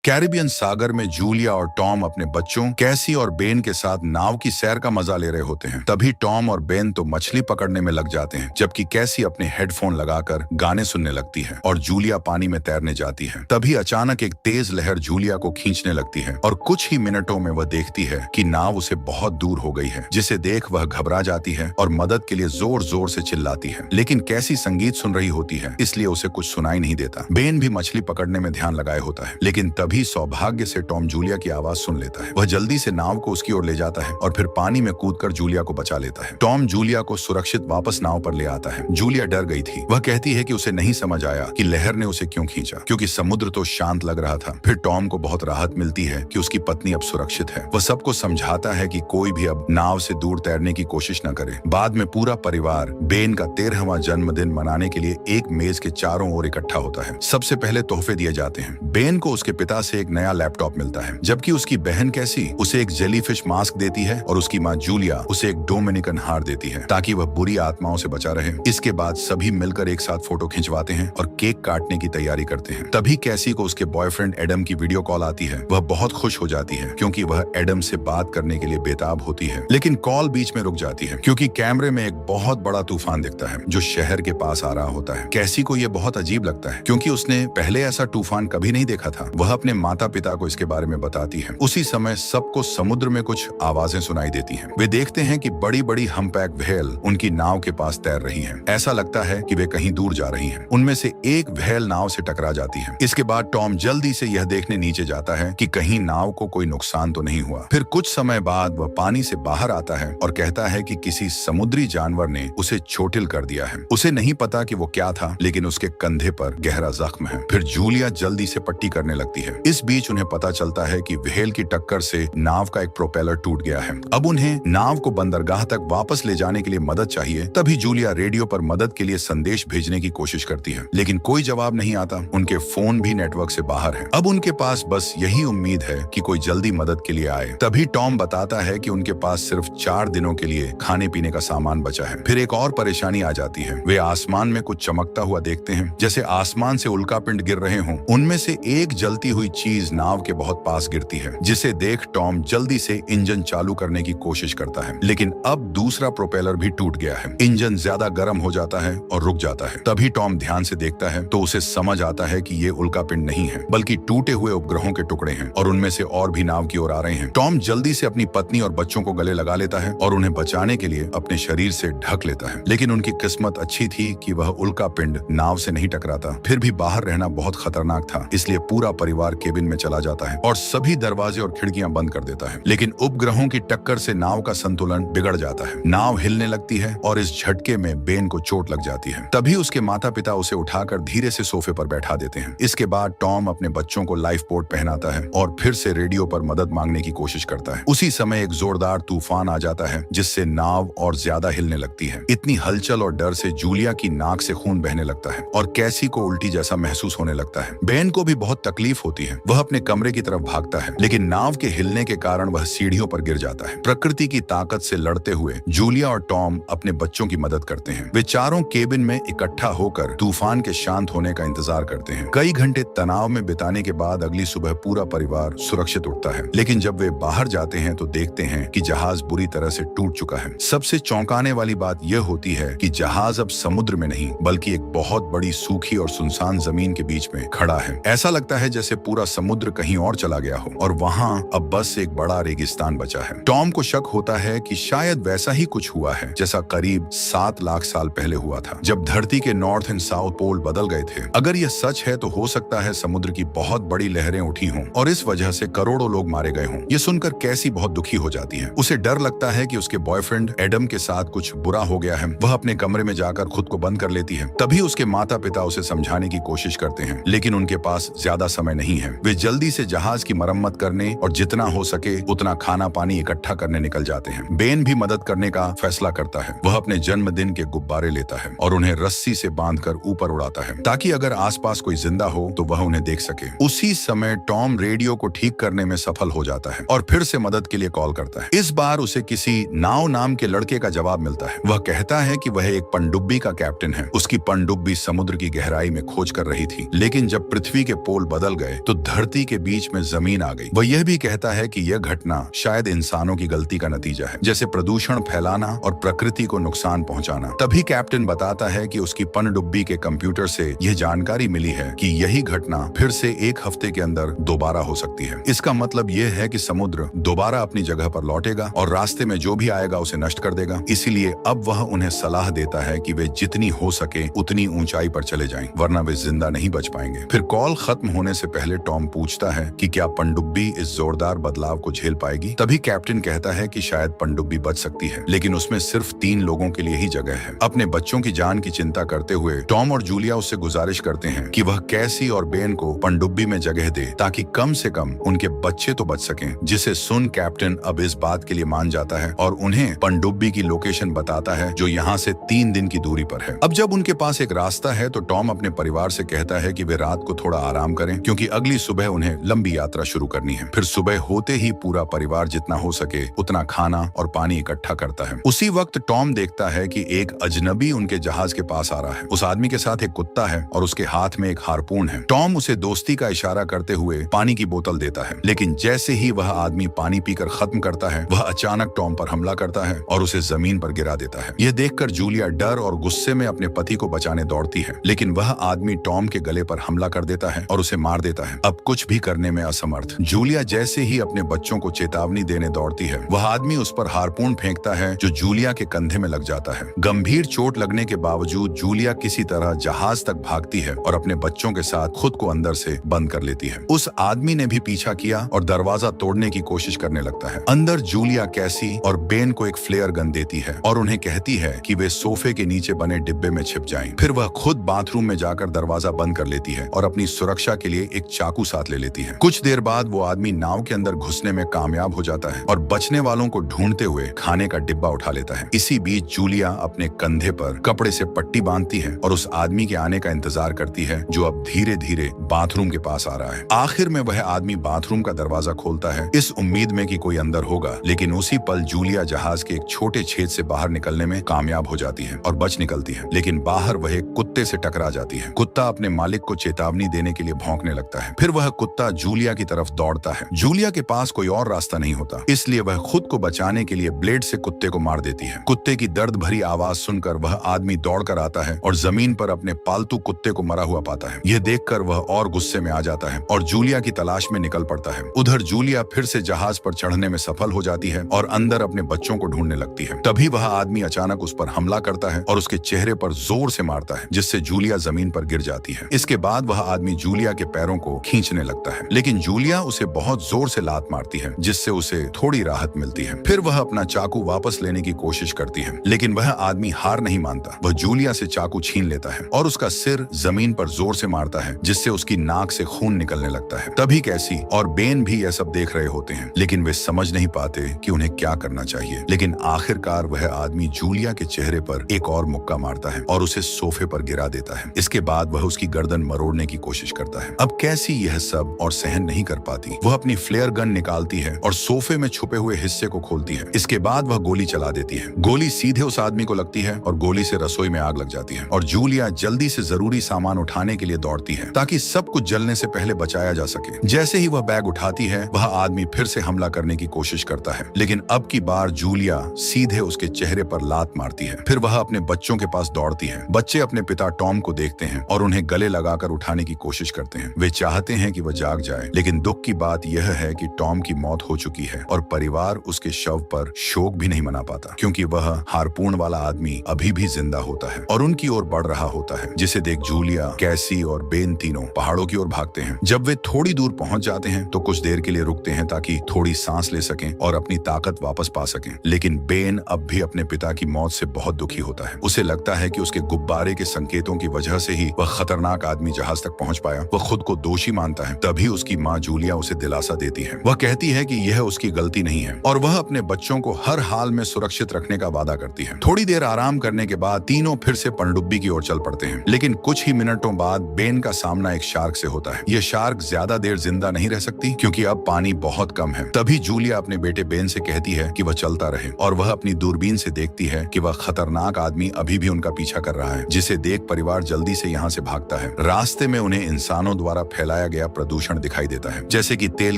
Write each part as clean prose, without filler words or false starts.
Caribbean सागर में Julia और Tom अपने बच्चों कैसी और बेन के साथ नाव की सैर का मजा ले रहे होते हैं। तभी टॉम और बेन तो मछली पकड़ने में लग जाते हैं, जबकि कैसी अपने हेडफोन लगाकर गाने सुनने लगती है और जूलिया पानी में तैरने जाती है। तभी अचानक एक तेज लहर जूलिया को खींचने लगती है और कुछ ही मिनटों में वह देखती है कि नाव उसे बहुत दूर हो गई है, जिसे देख वह घबरा जाती है और मदद के लिए जोर जोर से चिल्लाती है। लेकिन कैसी संगीत सुन रही होती है, इसलिए उसे कुछ सुनाई नहीं देता। बेन भी मछली पकड़ने में ध्यान लगाए होता है, लेकिन तभी सौभाग्य से टॉम जूलिया की आवाज सुन लेता है। वह जल्दी से नाव को उसकी ओर ले जाता है और फिर पानी में कूदकर जूलिया को बचा लेता है। टॉम जूलिया को सुरक्षित वापस नाव पर ले आता है। जूलिया डर गई थी। वह कहती है कि उसे नहीं समझ आया कि लहर ने उसे क्यों खींचा, क्योंकि समुद्र तो शांत लग रहा था। फिर टॉम को बहुत राहत मिलती है कि उसकी पत्नी अब सुरक्षित है। वह सबको समझाता है कि कोई भी अब नाव से दूर तैरने की कोशिश न करे। बाद में पूरा परिवार बेन का 13वां जन्मदिन मनाने के लिए एक मेज के चारों ओर इकट्ठा होता है। सबसे पहले तोहफे दिए जाते हैं। बेन को उसके पिता से एक नया लैपटॉप मिलता है, जबकि उसकी बहन कैसी उसे एक जेलीफिश मास्क देती है और उसकी माँ जूलिया उसे एक डोमिनिकन हार देती है, ताकि वह बुरी आत्माओं से बचा रहे। इसके बाद सभी मिलकर एक साथ फोटो खिंचवाते हैं और केक काटने की तैयारी करते हैं। तभी कैसी को उसके बॉयफ्रेंड एडम की वीडियो कॉल आती है। वह बहुत खुश हो जाती है, क्योंकि वह एडम से बात करने के लिए बेताब होती है। लेकिन कॉल बीच में रुक जाती है, क्योंकि कैमरे में एक बहुत बड़ा तूफान दिखता है जो शहर के पास आ रहा होता है। कैसी को यह बहुत अजीब लगता है, क्योंकि उसने पहले ऐसा तूफान कभी नहीं देखा था। वह अपने माता पिता को इसके बारे में बताती है। उसी समय सबको समुद्र में कुछ आवाजें सुनाई देती हैं। वे देखते हैं कि बड़ी बड़ी हम्पैक व्हेल उनकी नाव के पास तैर रही हैं। ऐसा लगता है कि वे कहीं दूर जा रही हैं। उनमें से एक व्हेल नाव से टकरा जाती है। इसके बाद टॉम जल्दी से यह देखने नीचे जाता है कि कहीं नाव को कोई नुकसान तो नहीं हुआ। फिर कुछ समय बाद वह पानी से बाहर आता है और कहता है कि किसी समुद्री जानवर ने उसे चोटिल कर दिया है। उसे नहीं पता कि वो क्या था, लेकिन उसके कंधे पर गहरा जख्म है। फिर जूलिया जल्दी से पट्टी करने लगती है। इस बीच उन्हें पता चलता है कि व्हेल की टक्कर से नाव का एक प्रोपेलर टूट गया है। अब उन्हें नाव को बंदरगाह तक वापस ले जाने के लिए मदद चाहिए। तभी जूलिया रेडियो पर मदद के लिए संदेश भेजने की कोशिश करती है, लेकिन कोई जवाब नहीं आता। उनके फोन भी नेटवर्क से बाहर है। अब उनके पास बस यही उम्मीद है कि कोई जल्दी मदद के लिए आए। तभी टॉम बताता है कि उनके पास सिर्फ 4 दिनों के लिए खाने पीने का सामान बचा है। फिर एक और परेशानी आ जाती है। वे आसमान में कुछ चमकता हुआ देखते हैं, जैसे आसमान से उल्कापिंड गिर रहे हों। उनमें से एक जलती हुई चीज नाव के बहुत पास गिरती है, जिसे देख टॉम जल्दी से इंजन चालू करने की कोशिश करता है। लेकिन अब दूसरा प्रोपेलर भी टूट गया है। इंजन ज्यादा गर्म हो जाता है और रुक जाता है। तभी टॉम ध्यान से देखता है तो उसे समझ आता है कि ये उल्कापिंड नहीं है, बल्कि टूटे हुए उपग्रहों के टुकड़े हैं और उनमें से और भी नाव की ओर आ रहे हैं। टॉम जल्दी से अपनी पत्नी और बच्चों को गले लगा लेता है और उन्हें बचाने के लिए अपने शरीर से ढक लेता है। लेकिन उनकी किस्मत अच्छी थी कि वह उल्कापिंड नाव से नहीं टकराता। फिर भी बाहर रहना बहुत खतरनाक था, इसलिए पूरा परिवार केबिन में चला जाता है और सभी दरवाजे और खिड़कियां बंद कर देता है। लेकिन उपग्रहों की टक्कर से नाव का संतुलन बिगड़ जाता है। नाव हिलने लगती है और इस झटके में बेन को चोट लग जाती है। तभी उसके माता पिता उसे उठाकर धीरे से सोफे पर बैठा देते हैं। इसके बाद टॉम अपने बच्चों को लाइफ बोट पहनाता है और फिर से रेडियो पर मदद मांगने की कोशिश करता है। उसी समय एक जोरदार तूफान आ जाता है, जिससे नाव और ज्यादा हिलने लगती है। इतनी हलचल और डर से जूलिया की नाक से खून बहने लगता है और कैसी को उल्टी जैसा महसूस होने लगता है। बेन को भी बहुत तकलीफ होती है। वह अपने कमरे की तरफ भागता है, लेकिन नाव के हिलने के कारण वह सीढ़ियों पर गिर जाता है। प्रकृति की ताकत से लड़ते हुए जूलिया और टॉम अपने बच्चों की मदद करते हैं। वे चारों केबिन में इकट्ठा होकर तूफान के शांत होने का इंतजार करते हैं। कई घंटे तनाव में बिताने के बाद अगली सुबह पूरा परिवार सुरक्षित उठता है। लेकिन जब वे बाहर जाते हैं तो देखते हैं कि जहाज बुरी तरह से टूट चुका है। सबसे चौंकाने वाली बात यह होती है कि जहाज अब समुद्र में नहीं, बल्कि एक बहुत बड़ी सूखी और सुनसान जमीन के बीच में खड़ा है। ऐसा लगता है जैसे पूरा समुद्र कहीं और चला गया हो और वहां अब बस एक बड़ा रेगिस्तान बचा है। टॉम को शक होता है कि शायद वैसा ही कुछ हुआ है जैसा करीब 7 लाख साल पहले हुआ था, जब धरती के नॉर्थ एंड साउथ पोल बदल गए थे। अगर यह सच है तो हो सकता है समुद्र की बहुत बड़ी लहरें उठी हों और इस वजह से करोड़ों लोग मारे गए हों। यह सुनकर कैसी बहुत दुखी हो जाती है। उसे डर लगता है कि उसके बॉयफ्रेंड एडम के साथ कुछ बुरा हो गया है। वह अपने कमरे में जाकर खुद को बंद कर लेती है। तभी उसके माता पिता उसे समझाने की कोशिश करते हैं, लेकिन उनके पास ज्यादा समय नहीं है। वे जल्दी से जहाज की मरम्मत करने और जितना हो सके उतना खाना पानी इकट्ठा करने निकल जाते हैं। बेन भी मदद करने का फैसला करता है। वह अपने जन्मदिन के गुब्बारे लेता है और उन्हें रस्सी से बांधकर ऊपर उड़ाता है, ताकि अगर आसपास कोई जिंदा हो तो वह उन्हें देख सके। उसी समय टॉम रेडियो को ठीक करने में सफल हो जाता है और फिर से मदद के लिए कॉल करता है। इस बार उसे किसी नाव नाम के लड़के का जवाब मिलता है। वह कहता है कि वह एक पनडुब्बी का कैप्टन है। उसकी पनडुब्बी समुद्र की गहराई में खोज कर रही थी, लेकिन जब पृथ्वी के पोल बदल गए तो धरती के बीच में जमीन आ गई। वह यह भी कहता है कि यह घटना शायद इंसानों की गलती का नतीजा है, जैसे प्रदूषण फैलाना और प्रकृति को नुकसान पहुंचाना। तभी कैप्टन बताता है कि उसकी पनडुब्बी के कंप्यूटर से यह जानकारी मिली है कि यही घटना फिर से 1 हफ्ते के अंदर दोबारा हो सकती है। इसका मतलब यह है कि समुद्र दोबारा अपनी जगह पर लौटेगा और रास्ते में जो भी आएगा उसे नष्ट कर देगा। इसीलिए अब वह उन्हें सलाह देता है कि वे जितनी हो सके उतनी ऊंचाई पर चले जाएं, वरना वे जिंदा नहीं बच पाएंगे। फिर कॉल खत्म होने से पहले टॉम पूछता है कि क्या पनडुब्बी इस जोरदार बदलाव को झेल पाएगी। तभी कैप्टन कहता है कि शायद पनडुब्बी बच सकती है, लेकिन उसमें सिर्फ 3 लोगों के लिए ही जगह है। अपने बच्चों की जान की चिंता करते हुए टॉम और जूलिया उससे गुजारिश करते हैं कि वह कैसी और बेन को पनडुब्बी में जगह दे, ताकि कम से कम उनके बच्चे तो बच सकें। जिसे सुन कैप्टन अब इस बात के लिए मान जाता है और उन्हें पनडुब्बी की लोकेशन बताता है, जो यहाँ से 3 दिन की दूरी पर है। अब जब उनके पास एक रास्ता है तो टॉम अपने परिवार से कहता है कि वे रात को थोड़ा आराम करें, क्योंकि अगली सुबह उन्हें लंबी यात्रा शुरू करनी है। फिर सुबह होते ही पूरा परिवार जितना हो सके उतना खाना और पानी इकट्ठा करता है। उसी वक्त टॉम देखता है कि एक अजनबी उनके जहाज के पास आ रहा है। उस आदमी के साथ एक कुत्ता है और उसके हाथ में एक हारपून है। टॉम उसे दोस्ती का इशारा करते हुए पानी की बोतल देता है, लेकिन जैसे ही वह आदमी पानी पीकर खत्म करता है, वह अचानक टॉम पर हमला करता है और उसे जमीन पर गिरा देता है। यह देखकर जूलिया डर और गुस्से में अपने पति को बचाने दौड़ती है, लेकिन वह आदमी टॉम के गले पर हमला कर देता है और उसे मार देता है। अब कुछ भी करने में असमर्थ जूलिया जैसे ही अपने बच्चों को चेतावनी देने दौड़ती है, वह आदमी उस पर हारपून फेंकता है, जो जूलिया के कंधे में लग जाता है। गंभीर चोट लगने के बावजूद जूलिया किसी तरह जहाज तक भागती है और अपने बच्चों के साथ खुद को अंदर से बंद कर लेती है। उस आदमी ने भी पीछा किया और दरवाजा तोड़ने की कोशिश करने लगता है। अंदर जूलिया कैसी और बेन को एक फ्लेयर गन देती है और उन्हें कहती है कि वे सोफे के नीचे बने डिब्बे में छिप जाएं। फिर वह खुद बाथरूम में जाकर दरवाजा बंद कर लेती है और अपनी सुरक्षा के लिए एक चाकू साथ ले लेती है। कुछ देर बाद वो आदमी नाव के अंदर घुसने में कामयाब हो जाता है और बचने वालों को ढूंढते हुए खाने का डिब्बा उठा लेता है। इसी बीच जूलिया अपने कंधे पर कपड़े से पट्टी बांधती है और उस आदमी के आने का इंतजार करती है, जो अब धीरे धीरे बाथरूम के पास आ रहा है। आखिर में वह आदमी बाथरूम का दरवाजा खोलता है, इस उम्मीद में कि कोई अंदर होगा, लेकिन उसी पल जूलिया जहाज के एक छोटे छेद से बाहर निकलने में कामयाब हो जाती है और बच निकलती है। लेकिन बाहर वह एक कुत्ते से टकरा जाती है। कुत्ता अपने मालिक को चेतावनी देने के लिए भौंकने लगता है। फिर वह कुत्ता जूलिया की तरफ दौड़ता है। जूलिया के पास कोई और रास्ता नहीं होता, इसलिए वह खुद को बचाने के लिए ब्लेड से कुत्ते को मार देती है। कुत्ते की दर्द भरी आवाज सुनकर वह आदमी दौड़कर आता है और जमीन पर अपने पालतू कुत्ते को मरा हुआ पाता है। यह देखकर वह और गुस्से में आ जाता है और जूलिया की तलाश में निकल पड़ता है। उधर जूलिया फिर से जहाज पर चढ़ने में सफल हो जाती है और अंदर अपने बच्चों को ढूंढने लगती है। तभी वह आदमी अचानक उस पर हमला करता है और उसके चेहरे पर जोर से मारता है, जिससे जूलिया जमीन पर गिर जाती है। इसके बाद वह आदमी जूलिया के पैरों को खींचने लगता है, लेकिन जूलिया उसे बहुत जोर से लात मारती है, जिससे उसे थोड़ी राहत मिलती है। फिर वह अपना चाकू वापस लेने की कोशिश करती है, लेकिन वह आदमी हार नहीं मानता। वह जूलिया से चाकू छीन लेता है और उसका सिर जमीन पर जोर से मारता है, जिससे उसकी नाक से खून निकलने लगता है। तभी कैसी और बेन भी यह सब देख रहे होते हैं, लेकिन वे समझ नहीं पाते कि उन्हें क्या करना चाहिए। लेकिन आखिरकार वह आदमी जूलिया के चेहरे पर एक और मुक्का मारता है और उसे सोफे पर गिरा देता है। इसके बाद वह उसकी गर्दन मरोड़ने की कोशिश करता है। अब कैसी यह सब और सहन नहीं कर पाती, वह अपनी फ्लेयर गन निकालती है और सोफे में छुपे हुए हिस्से को खोलती है। इसके बाद वह गोली चला देती है। गोली सीधे उस आदमी को लगती है और गोली से रसोई में आग लग जाती है और जूलिया जल्दी से जरूरी सामान उठाने के लिए दौड़ती है, ताकि सब कुछ जलने से पहले बचाया जा सके। जैसे ही वह बैग उठाती है, वह आदमी फिर से हमला करने की कोशिश करता है, लेकिन अब की बार जूलिया सीधे उसके चेहरे पर लात मारती है। फिर वह अपने बच्चों के पास दौड़ती है। बच्चे अपने पिता टॉम को देखते हैं और उन्हें गले लगाकर उठाने की कोशिश करते हैं। वे चाहते हैं कि वह जाग जाए, लेकिन दुख की बात यह है कि टॉम की मौत हो चुकी है और परिवार उसके शव पर शोक भी नहीं मना पाता, क्योंकि वह हारपून वाला आदमी अभी भी जिंदा होता है और उनकी ओर बढ़ रहा होता है, जिसे देख जूलिया, कैसी और बेन तीनों पहाड़ों की ओर भागते हैं। जब वे थोड़ी दूर पहुंच जाते हैं तो कुछ देर के लिए रुकते हैं, ताकि थोड़ी सांस ले सकें और अपनी ताकत वापस पा सकें। लेकिन बेन अब भी अपने पिता की मौत से बहुत दुखी होता है। उसे लगता है कि उसके गुब्बारे के संकेतों की वजह से ही वह खतरनाक आदमी जहाज तक पहुंच पाया। वह खुद को दोषी मानता है। तभी उसकी माँ जूलिया उसे दिलासा देती है। वह कहती है कि यह उसकी गलती नहीं है और वह अपने बच्चों को हर हाल में सुरक्षित रखने का वादा करती है। थोड़ी देर आराम करने के बाद तीनों फिर से पनडुब्बी की ओर चल पड़ते हैं, लेकिन कुछ ही मिनटों बाद बेन का सामना एक शार्क से होता है। यह शार्क ज्यादा देर जिंदा नहीं रह सकती, क्योंकि अब पानी बहुत कम है। तभी जूलिया अपने बेटे बेन से कहती है कि वह चलता रहे और वह अपनी दूरबीन से देखती है कि वह खतरनाक आदमी अभी भी उनका पीछा कर रहा है, जिसे देख परिवार जल्दी से यहाँ से भागता है। रास्ते में उन्हें इंसानों द्वारा फैलाए जलाया गया प्रदूषण दिखाई देता है, जैसे कि तेल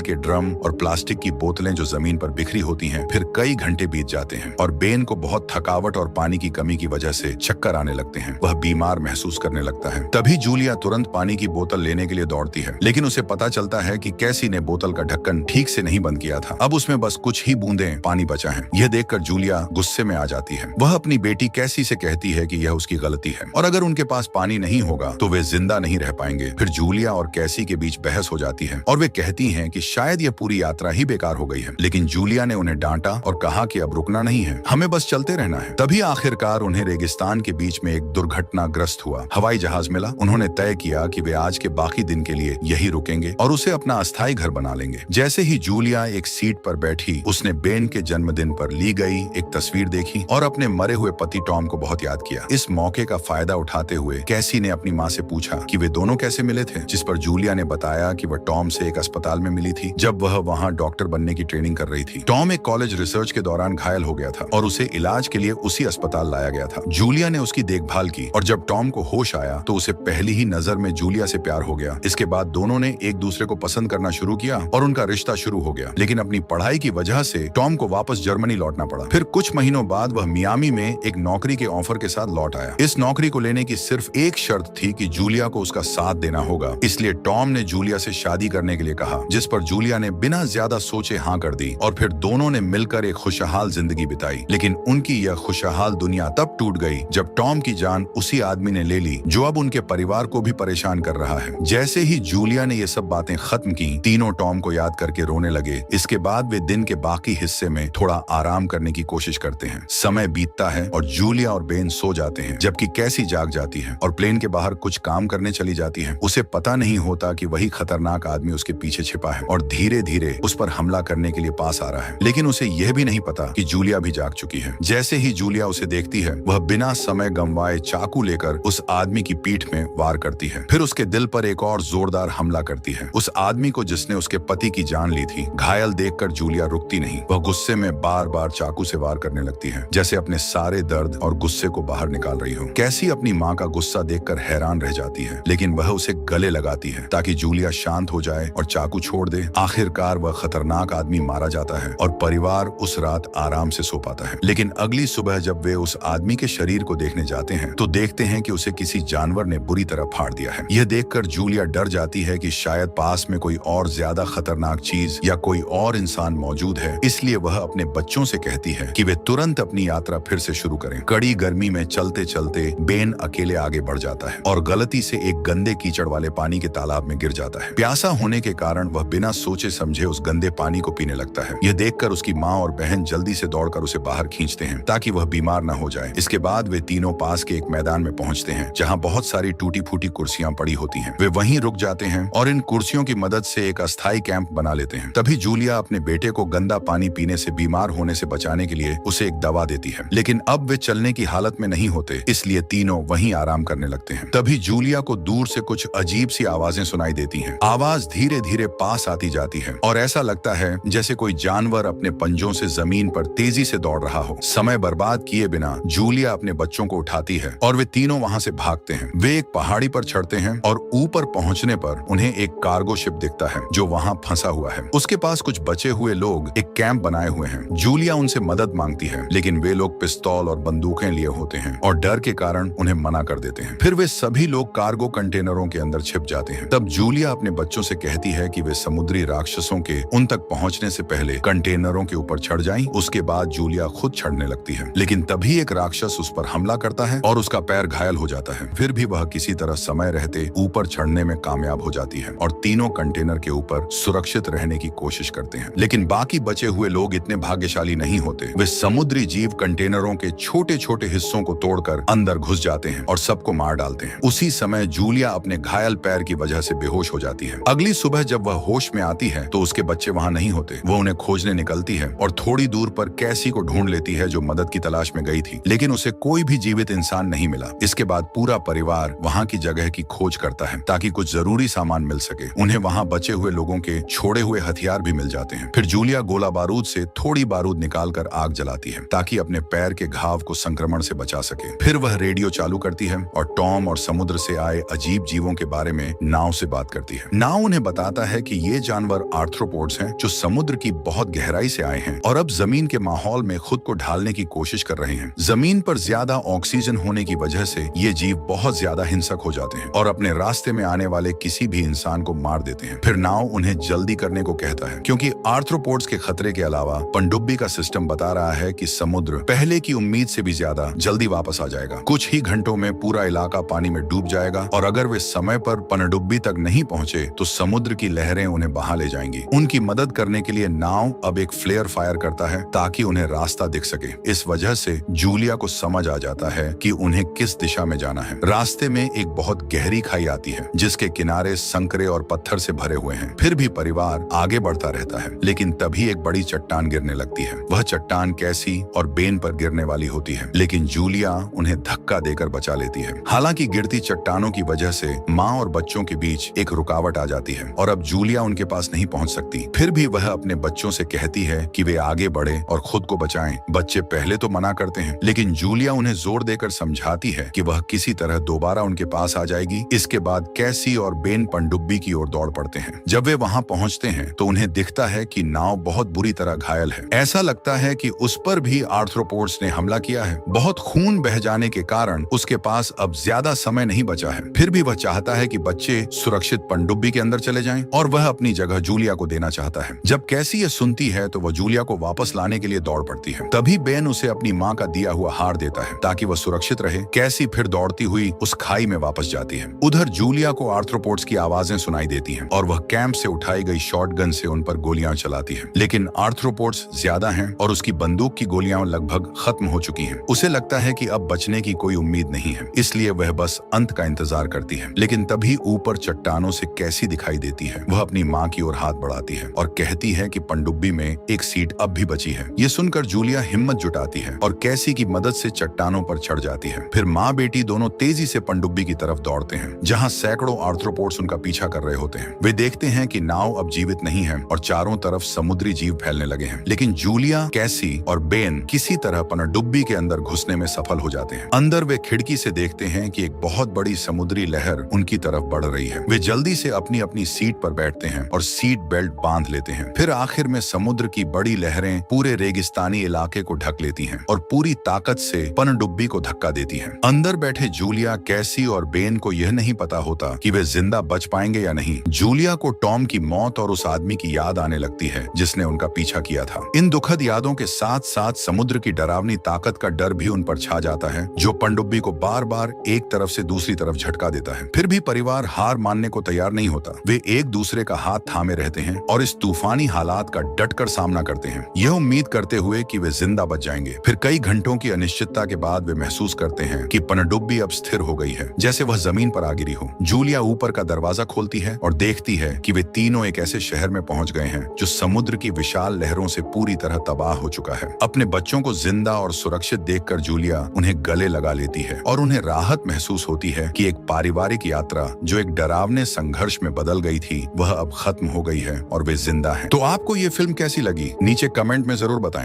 के ड्रम और प्लास्टिक की बोतलें जो जमीन पर बिखरी होती हैं। फिर कई घंटे बीत जाते हैं और बेन को बहुत थकावट और पानी की कमी की वजह से चक्कर आने लगते हैं। वह बीमार महसूस करने लगता है। तभी जूलिया तुरंत पानी की बोतल लेने के लिए दौड़ती है, लेकिन उसे पता चलता है कि कैसी ने बोतल का ढक्कन ठीक से नहीं बंद किया था। अब उसमें बस कुछ ही बूंदें पानी बचा है। यह देखकर जूलिया गुस्से में आ जाती है। वह अपनी बेटी कैसी से कहती है कि यह उसकी गलती है और अगर उनके पास पानी नहीं होगा तो वे जिंदा नहीं रह पाएंगे। फिर जूलिया और कैसी के बीच बहस हो जाती है और वे कहती हैं कि शायद यह पूरी यात्रा ही बेकार हो गई है, लेकिन जूलिया ने उन्हें डांटा और कहा कि अब रुकना नहीं है, हमें बस चलते रहना है। तभी आखिरकार उन्हें रेगिस्तान के बीच में एक दुर्घटनाग्रस्त हुआ हवाई जहाज मिला। उन्होंने तय किया कि वे आज के बाकी दिन के लिए यही रुकेंगे और उसे अपना अस्थायी घर बना लेंगे। जैसे ही जूलिया एक सीट पर बैठी, उसने बेन के जन्मदिन पर ली गई एक तस्वीर देखी और अपने मरे हुए पति टॉम को बहुत याद किया। इस मौके का फायदा उठाते हुए कैसी ने अपनी माँ से पूछा कि वे दोनों कैसे मिले थे, जिस पर जूलिया ने बताया कि वह टॉम से एक अस्पताल में मिली थी जब वह वहाँ डॉक्टर बनने की ट्रेनिंग कर रही थी। टॉम एक कॉलेज रिसर्च के दौरान घायल हो गया था और उसे इलाज के लिए उसी अस्पताल लाया गया था। जूलिया ने उसकी देखभाल की और जब टॉम को होश आया तो उसे पहली ही नजर में जूलिया से प्यार हो गया। इसके बाद दोनों ने एक दूसरे को पसंद करना शुरू किया और उनका रिश्ता शुरू हो गया, लेकिन अपनी पढ़ाई की वजह से टॉम को वापस जर्मनी लौटना पड़ा। फिर कुछ महीनों बाद वह मियामी में एक नौकरी के ऑफर के साथ लौट आया। इस नौकरी को लेने की सिर्फ एक शर्त थी कि जूलिया को उसका साथ देना होगा, इसलिए टॉम ने जूलिया से शादी करने के लिए कहा, जिस पर जूलिया ने बिना ज्यादा सोचे हाँ कर दी और फिर दोनों ने मिलकर एक खुशहाल जिंदगी बिताई। लेकिन उनकी यह खुशहाल दुनिया तब टूट गई जब टॉम की जान उसी आदमी ने ले ली जो अब उनके परिवार को भी परेशान कर रहा है। जैसे ही जूलिया ने ये सब बातें खत्म की, तीनों टॉम को याद करके रोने लगे। इसके बाद वे दिन के बाकी हिस्से में थोड़ा आराम करने की कोशिश करते हैं। समय बीतता है और जूलिया और बेन सो जाते हैं, जबकि कैसी जाग जाती है और प्लेन के बाहर कुछ काम करने चली जाती है। उसे पता नहीं होता कि वही खतरनाक आदमी उसके पीछे छिपा है और धीरे धीरे उस पर हमला करने के लिए पास आ रहा है। लेकिन उसे यह भी नहीं पता कि जूलिया भी जाग चुकी है। जैसे ही जूलिया उसे देखती है, वह बिना समय गंवाए चाकू लेकर उस आदमी की पीठ में वार करती है। फिर उसके दिल पर एक और जोरदार हमला करती है, उस आदमी को जिसने उसके पति की जान ली थी। घायल देखकर जूलिया रुकती नहीं, वह गुस्से में बार बार चाकू से वार करने लगती है, जैसे अपने सारे दर्द और गुस्से को बाहर निकाल रही हो। कैसी अपनी माँ का गुस्सा देखकर हैरान रह जाती है, लेकिन वह उसे गले लगाती है ताकि जूलिया शांत हो जाए और चाकू छोड़ दे। आखिरकार वह खतरनाक आदमी मारा जाता है और परिवार उस रात आराम से सो पाता है। लेकिन अगली सुबह जब वे उस आदमी के शरीर को देखने जाते हैं तो देखते हैं कि उसे किसी जानवर ने बुरी तरह फाड़ दिया है। यह देखकर जूलिया डर जाती है कि शायद पास में कोई और ज्यादा खतरनाक चीज या कोई और इंसान मौजूद है। इसलिए वह अपने बच्चों से कहती है कि वे तुरंत अपनी यात्रा फिर से शुरू करें। कड़ी गर्मी में चलते चलते बेन अकेले आगे बढ़ जाता है और गलती से एक गंदे कीचड़ वाले पानी के तालाब में गिर जाता है। प्यासा होने के कारण वह बिना सोचे समझे उस गंदे पानी को पीने लगता है। यह देखकर उसकी माँ और बहन जल्दी से दौड़कर उसे बाहर खींचते हैं ताकि वह बीमार न हो जाए। इसके बाद वे तीनों पास के एक मैदान में पहुंचते हैं जहां बहुत सारी टूटी फूटी कुर्सियां पड़ी होती हैं। वे वहीं रुक जाते हैं और इन कुर्सियों की मदद से एक अस्थायी कैंप बना लेते हैं। तभी जूलिया अपने बेटे को गंदा पानी पीने से बीमार होने से बचाने के लिए उसे एक दवा देती है, लेकिन अब वे चलने की हालत में नहीं होते, इसलिए तीनों वहीं आराम करने लगते हैं। तभी जूलिया को दूर से कुछ अजीब सी आवाजें सुनाई देती हैं। आवाज धीरे धीरे पास आती जाती है और ऐसा लगता है जैसे कोई जानवर अपने पंजों से जमीन पर तेजी से दौड़ रहा हो। समय बर्बाद किए बिना जूलिया अपने बच्चों को उठाती है और वे तीनों वहां से भागते हैं। वे एक पहाड़ी पर चढ़ते हैं और ऊपर पहुंचने पर उन्हें एक कार्गो शिप दिखता है जो वहां फंसा हुआ है। उसके पास कुछ बचे हुए लोग एक कैंप बनाए हुए हैं। जूलिया उनसे मदद मांगती है, लेकिन वे लोग पिस्तौल और बंदूकें लिए होते हैं और डर के कारण उन्हें मना कर देते हैं। फिर वे सभी लोग कार्गो कंटेनरों के अंदर छिप जाते हैं। तब जूलिया अपने बच्चों से कहती है कि वे समुद्री राक्षसों के उन तक पहुंचने से पहले कंटेनरों के ऊपर चढ़ जाएं। उसके बाद जूलिया खुद चढ़ने लगती है, लेकिन तभी एक राक्षस उस पर हमला करता है और उसका पैर घायल हो जाता है। फिर भी वह किसी तरह समय रहते ऊपर चढ़ने में कामयाब हो जाती है और तीनों कंटेनर के ऊपर सुरक्षित रहने की कोशिश करते हैं। लेकिन बाकी बचे हुए लोग इतने भाग्यशाली नहीं होते। वे समुद्री जीव कंटेनरों के छोटे छोटे हिस्सों को तोड़कर अंदर घुस जाते हैं और सबको मार डालते हैं। उसी समय जूलिया अपने घायल पैर की वजह से बेहोश हो जाती है। अगली सुबह जब वह होश में आती है तो उसके बच्चे वहां नहीं होते। वो उन्हें खोजने निकलती है और थोड़ी दूर पर कैसी को ढूंढ लेती है जो मदद की तलाश में गई थी, लेकिन उसे कोई भी जीवित इंसान नहीं मिला। इसके बाद पूरा परिवार वहां की जगह की खोज करता है ताकि कुछ जरूरी सामान मिल सके। उन्हें वहां बचे हुए लोगों के छोड़े हुए हथियार भी मिल जाते हैं। फिर जूलिया गोला बारूद से थोड़ी बारूद निकालकर आग जलाती है ताकि अपने पैर के घाव को संक्रमण से बचा सके। फिर वह रेडियो चालू करती है और टॉम और समुद्र से आए अजीब जीवों के बारे में नाव से बात करती है। नाव उन्हें बताता है कि ये जानवर आर्थ्रोपोड्स हैं जो समुद्र की बहुत गहराई से आए हैं और अब जमीन के माहौल में खुद को ढालने की कोशिश कर रहे हैं। जमीन पर ज्यादा ऑक्सीजन होने की वजह से ये जीव बहुत ज्यादा हिंसक हो जाते हैं और अपने रास्ते में आने वाले किसी भी इंसान को मार देते हैं। फिर नाव उन्हें जल्दी करने को कहता है क्योंकि आर्थ्रोपोड्स के खतरे के अलावा पनडुब्बी का सिस्टम बता रहा है कि समुद्र पहले की उम्मीद से भी ज्यादा जल्दी वापस आ जाएगा। कुछ ही घंटों में पूरा इलाका पानी में डूब जाएगा और अगर वे समय पर पनडुब्बी तक नहीं पहुंचे तो समुद्र की लहरें उन्हें बहा ले जाएंगी। उनकी मदद करने के लिए नाव अब एक फ्लेयर फायर करता है ताकि उन्हें रास्ता दिख सके। इस वजह से जूलिया को समझ आ जाता है कि उन्हें किस दिशा में जाना है। रास्ते में एक बहुत गहरी खाई आती है जिसके किनारे संकरे और पत्थर से भरे हुए हैं। फिर भी परिवार आगे बढ़ता रहता है, लेकिन तभी एक बड़ी चट्टान गिरने लगती है। वह चट्टान कैसी और बेन पर गिरने वाली होती है, लेकिन जूलिया उन्हें धक्का देकर बचा लेती है। हालांकि गिरती चट्टानों की वजह से माँ और बच्चों के बीच एक रुकावट आ जाती है और अब जूलिया उनके पास नहीं पहुंच सकती। फिर भी वह अपने बच्चों से कहती है कि वे आगे बढ़े और खुद को बचाएं। बच्चे पहले तो मना करते हैं, लेकिन जूलिया उन्हें जोर देकर समझाती है कि वह किसी तरह दोबारा उनके पास आ जाएगी। इसके बाद कैसी और बेन पनडुब्बी की ओर दौड़ पड़ते हैं। जब वे वहां पहुंचते हैं तो उन्हें दिखता है कि नाव बहुत बुरी तरह घायल है। ऐसा लगता है कि उस पर भी आर्थ्रोपोड्स ने हमला किया है। बहुत खून बह जाने के कारण उसके पास अब ज्यादा समय नहीं बचा है। फिर भी वह चाहता है कि बच्चे सुरक्षित पनडुब्बी के अंदर चले जाएं और वह अपनी जगह जूलिया को देना चाहता है। जब कैसी ये सुनती है तो वह जूलिया को वापस लाने के लिए दौड़ पड़ती है। तभी बेन उसे अपनी माँ का दिया हुआ हार देता है ताकि वह सुरक्षित रहे। कैसी फिर दौड़ती हुई उस खाई में वापस जाती है। उधर जूलिया को आर्थ्रोपोड्स की आवाजें सुनाई देती हैं और वह कैंप से उठाई गई शॉटगन से उन पर गोलियां चलाती है, लेकिन आर्थ्रोपोड्स ज्यादा हैं और उसकी बंदूक की गोलियां लगभग खत्म हो चुकी हैं। उसे लगता है कि अब बचने की कोई उम्मीद नहीं है, इसलिए वह बस अंत का इंतजार करती है। लेकिन तभी ऊपर चट्टानों से कैसी दिखाई देती है। वह अपनी माँ की ओर हाथ बढ़ाती है और कहती है कि पनडुब्बी में एक सीट अब भी बची है। ये सुनकर जूलिया हिम्मत जुटाती है और कैसी की मदद से चट्टानों पर चढ़ जाती है। फिर माँ बेटी दोनों तेजी से पनडुब्बी की तरफ दौड़ते हैं, जहाँ सैकड़ों आर्थ्रोपोड्स उनका पीछा कर रहे होते हैं। वे देखते हैं कि नाव अब जीवित नहीं है और चारों तरफ समुद्री जीव फैलने लगे हैं, लेकिन जूलिया, कैसी और बेन किसी तरह पनडुब्बी के अंदर घुसने में सफल हो जाते हैं। अंदर वे खिड़की से देखते हैं कि एक बहुत बड़ी समुद्री लहर उनकी तरफ बढ़ रही है। वे जल्दी से अपनी अपनी सीट पर बैठते हैं और सीट बेल्ट बांध लेते हैं। फिर आखिर में समुद्र की बड़ी लहरें पूरे रेगिस्तानी इलाके को ढक लेती हैं और पूरी ताकत से पनडुब्बी को धक्का देती हैं। अंदर बैठे जूलिया, कैसी और बेन को यह नहीं पता होता कि वे जिंदा बच पाएंगे या नहीं। जूलिया को टॉम की मौत और उस आदमी की याद आने लगती है जिसने उनका पीछा किया था। इन दुखद यादों के साथ साथ समुद्र की डरावनी ताकत का डर भी उन पर छा जाता है, जो पनडुब्बी को बार बार एक तरफ से दूसरी तरफ झटका देता है। फिर भी परिवार हार मानने को तैयार नहीं होता। वे एक दूसरे का हाथ थामे रहते हैं और इस तूफानी हालात का डटकर सामना करते हैं, यह उम्मीद करते हुए कि वे जिंदा बच जाएंगे। फिर कई घंटों की अनिश्चितता के बाद वे महसूस करते हैं कि पनडुब्बी अब स्थिर हो गई है, जैसे वह जमीन पर आ गिरी हो। जूलिया ऊपर का दरवाजा खोलती है और देखती है कि वे तीनों एक ऐसे शहर में पहुंच गए हैं जो समुद्र की विशाल लहरों से पूरी तरह तबाह हो चुका है। अपने बच्चों को जिंदा और सुरक्षित देखकर जूलिया उन्हें गले लगा लेती है और उन्हें राहत महसूस होती है कि एक पारिवारिक यात्रा जो एक डरावने संघर्ष में बदल गई थी, वह अब खत्म हो गई है और वे जिंदा हैं। तो आपको ये फिल्म कैसी लगी? नीचे कमेंट में जरूर बताएं।